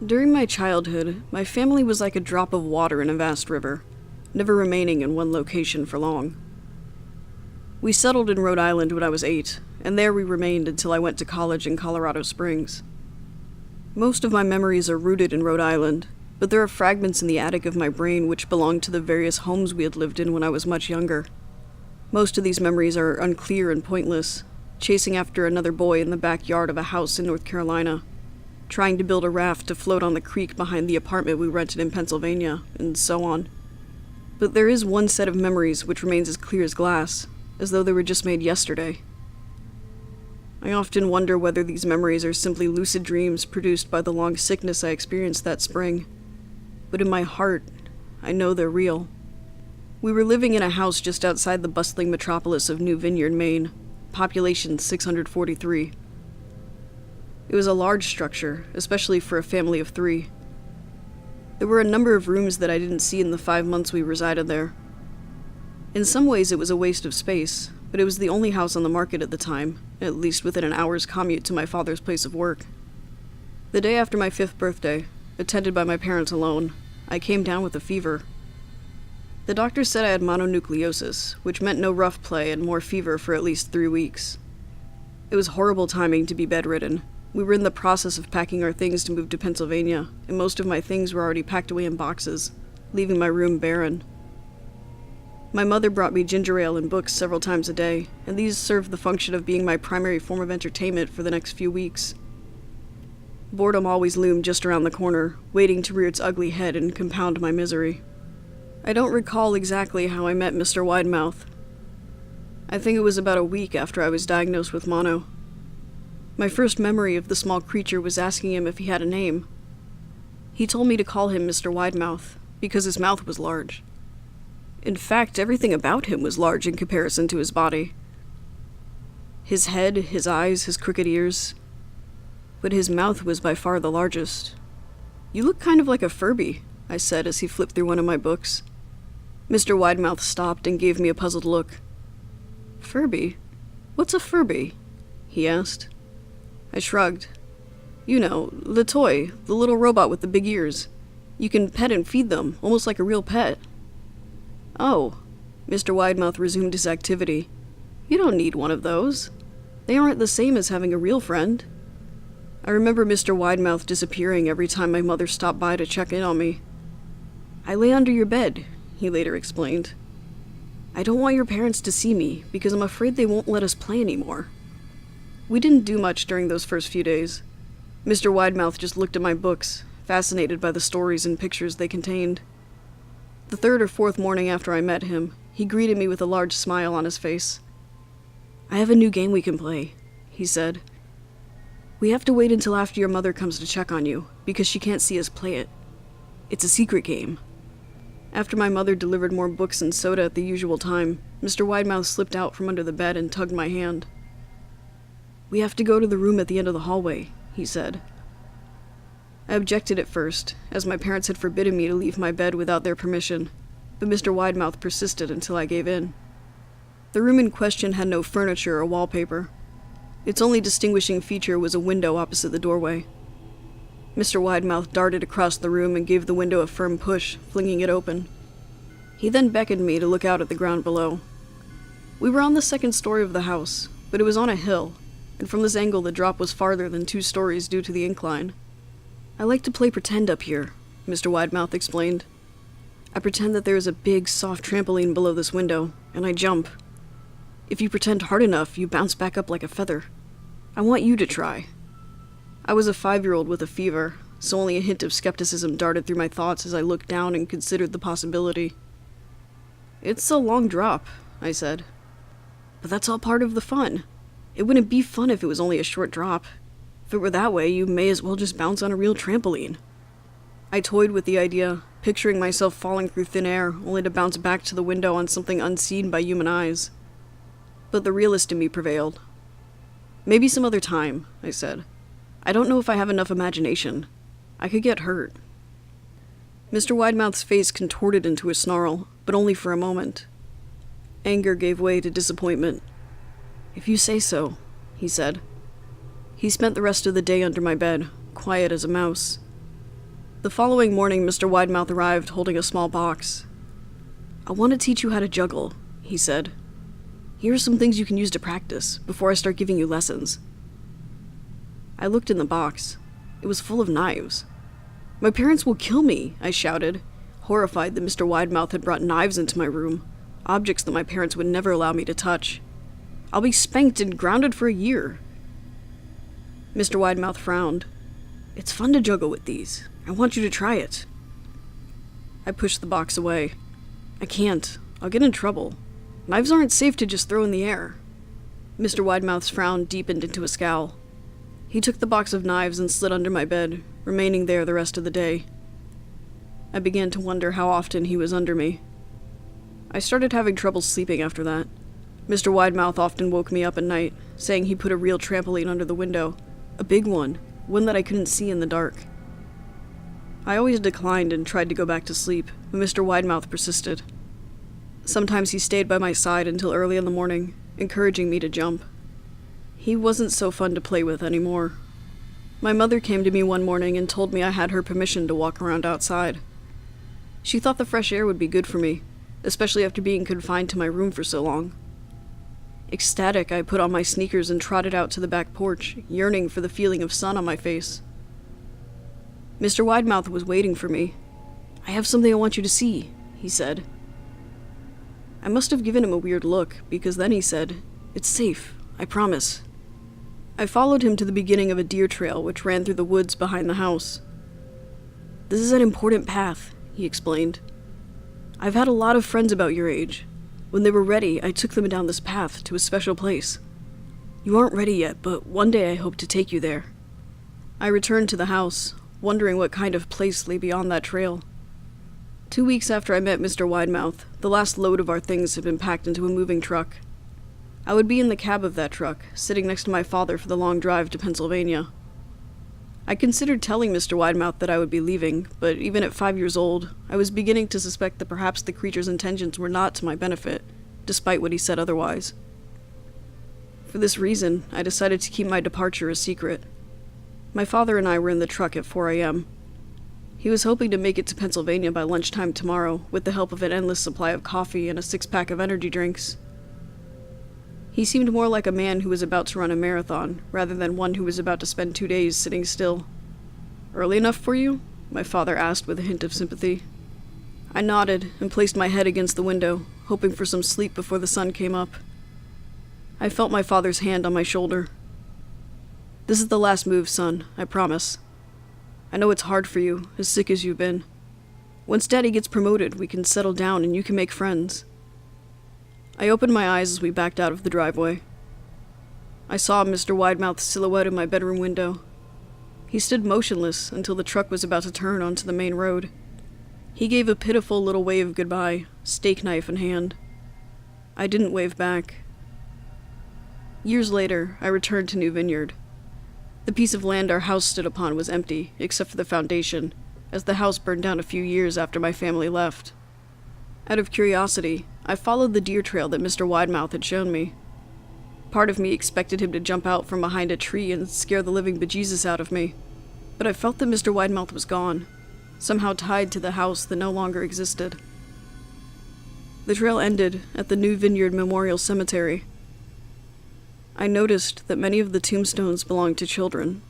During my childhood, my family was like a drop of water in a vast river, never remaining in one location for long. We settled in Rhode Island when I was 8, and there we remained until I went to college in Colorado Springs. Most of my memories are rooted in Rhode Island, but there are fragments in the attic of my brain which belong to the various homes we had lived in when I was much younger. Most of these memories are unclear and pointless, chasing after another boy in the backyard of a house in North Carolina, trying to build a raft to float on the creek behind the apartment we rented in Pennsylvania, and so on. But there is one set of memories which remains as clear as glass, as though they were just made yesterday. I often wonder whether these memories are simply lucid dreams produced by the long sickness I experienced that spring. But in my heart, I know they're real. We were living in a house just outside the bustling metropolis of New Vineyard, Maine, population 643. It was a large structure, especially for a family of 3. There were a number of rooms that I didn't see in the 5 months we resided there. In some ways it was a waste of space, but it was the only house on the market at the time, at least within an hour's commute to my father's place of work. The day after my 5th birthday, attended by my parents alone, I came down with a fever. The doctor said I had mononucleosis, which meant no rough play and more fever for at least 3 weeks. It was horrible timing to be bedridden. We were in the process of packing our things to move to Pennsylvania, and most of my things were already packed away in boxes, leaving my room barren. My mother brought me ginger ale and books several times a day, and these served the function of being my primary form of entertainment for the next few weeks. Boredom always loomed just around the corner, waiting to rear its ugly head and compound my misery. I don't recall exactly how I met Mr. Widemouth. I think it was about a week after I was diagnosed with mono. My first memory of the small creature was asking him if he had a name. He told me to call him Mr. Widemouth, because his mouth was large. In fact, everything about him was large in comparison to his body. His head, his eyes, his crooked ears. But his mouth was by far the largest. "You look kind of like a Furby," I said as he flipped through one of my books. Mr. Widemouth stopped and gave me a puzzled look. "Furby? What's a Furby?" he asked. I shrugged. "You know, the toy, the little robot with the big ears. You can pet and feed them, almost like a real pet." "Oh," Mr. Widemouth resumed his activity. "You don't need one of those. They aren't the same as having a real friend." I remember Mr. Widemouth disappearing every time my mother stopped by to check in on me. "I lay under your bed," he later explained. "I don't want your parents to see me, because I'm afraid they won't let us play anymore." We didn't do much during those first few days. Mr. Widemouth just looked at my books, fascinated by the stories and pictures they contained. The 3rd or 4th morning after I met him, he greeted me with a large smile on his face. "I have a new game we can play," he said. "We have to wait until after your mother comes to check on you, because she can't see us play it. It's a secret game." After my mother delivered more books and soda at the usual time, Mr. Widemouth slipped out from under the bed and tugged my hand. "We have to go to the room at the end of the hallway," he said. I objected at first, as my parents had forbidden me to leave my bed without their permission, but Mr. Widemouth persisted until I gave in. The room in question had no furniture or wallpaper. Its only distinguishing feature was a window opposite the doorway. Mr. Widemouth darted across the room and gave the window a firm push, flinging it open. He then beckoned me to look out at the ground below. We were on the 2nd story of the house, but it was on a hill, and from this angle the drop was farther than 2 stories due to the incline. "I like to play pretend up here," Mr. Widemouth explained. "I pretend that there is a big, soft trampoline below this window, and I jump. If you pretend hard enough, you bounce back up like a feather. I want you to try." I was a 5-year-old with a fever, so only a hint of skepticism darted through my thoughts as I looked down and considered the possibility. "It's a long drop," I said. "But that's all part of the fun. It wouldn't be fun if it was only a short drop. If it were that way, you may as well just bounce on a real trampoline." I toyed with the idea, picturing myself falling through thin air, only to bounce back to the window on something unseen by human eyes. But the realist in me prevailed. "Maybe some other time," I said. "I don't know if I have enough imagination. I could get hurt." Mr. Widemouth's face contorted into a snarl, but only for a moment. Anger gave way to disappointment. "If you say so," he said. He spent the rest of the day under my bed, quiet as a mouse. The following morning, Mr. Widemouth arrived holding a small box. "I want to teach you how to juggle," he said. "Here are some things you can use to practice, before I start giving you lessons." I looked in the box. It was full of knives. "My parents will kill me," I shouted, horrified that Mr. Widemouth had brought knives into my room, objects that my parents would never allow me to touch. "I'll be spanked and grounded for a year." Mr. Widemouth frowned. "It's fun to juggle with these. I want you to try it." I pushed the box away. "I can't. I'll get in trouble. Knives aren't safe to just throw in the air." Mr. Widemouth's frown deepened into a scowl. He took the box of knives and slid under my bed, remaining there the rest of the day. I began to wonder how often he was under me. I started having trouble sleeping after that. Mr. Widemouth often woke me up at night, saying he put a real trampoline under the window. A big one that I couldn't see in the dark. I always declined and tried to go back to sleep, but Mr. Widemouth persisted. Sometimes he stayed by my side until early in the morning, encouraging me to jump. He wasn't so fun to play with anymore. My mother came to me one morning and told me I had her permission to walk around outside. She thought the fresh air would be good for me, especially after being confined to my room for so long. Ecstatic, I put on my sneakers and trotted out to the back porch, yearning for the feeling of sun on my face. Mr. Widemouth was waiting for me. "I have something I want you to see," he said. I must have given him a weird look, because then he said, "It's safe, I promise." I followed him to the beginning of a deer trail which ran through the woods behind the house. "This is an important path," he explained. "I've had a lot of friends about your age. When they were ready, I took them down this path to a special place. You aren't ready yet, but one day I hope to take you there." I returned to the house, wondering what kind of place lay beyond that trail. 2 weeks after I met Mr. Widemouth, the last load of our things had been packed into a moving truck. I would be in the cab of that truck, sitting next to my father for the long drive to Pennsylvania. I considered telling Mr. Widemouth that I would be leaving, but even at 5 years old, I was beginning to suspect that perhaps the creature's intentions were not to my benefit, despite what he said otherwise. For this reason, I decided to keep my departure a secret. My father and I were in the truck at 4 a.m. He was hoping to make it to Pennsylvania by lunchtime tomorrow, with the help of an endless supply of coffee and a 6-pack of energy drinks. He seemed more like a man who was about to run a marathon, rather than one who was about to spend 2 days sitting still. "Early enough for you?" my father asked with a hint of sympathy. I nodded and placed my head against the window, hoping for some sleep before the sun came up. I felt my father's hand on my shoulder. "This is the last move, son, I promise. I know it's hard for you, as sick as you've been. Once Daddy gets promoted, we can settle down and you can make friends." I opened my eyes as we backed out of the driveway. I saw Mr. Widemouth's silhouette in my bedroom window. He stood motionless until the truck was about to turn onto the main road. He gave a pitiful little wave goodbye, steak knife in hand. I didn't wave back. Years later, I returned to New Vineyard. The piece of land our house stood upon was empty, except for the foundation, as the house burned down a few years after my family left. Out of curiosity, I followed the deer trail that Mr. Widemouth had shown me. Part of me expected him to jump out from behind a tree and scare the living bejesus out of me, but I felt that Mr. Widemouth was gone, somehow tied to the house that no longer existed. The trail ended at the New Vineyard Memorial Cemetery. I noticed that many of the tombstones belonged to children,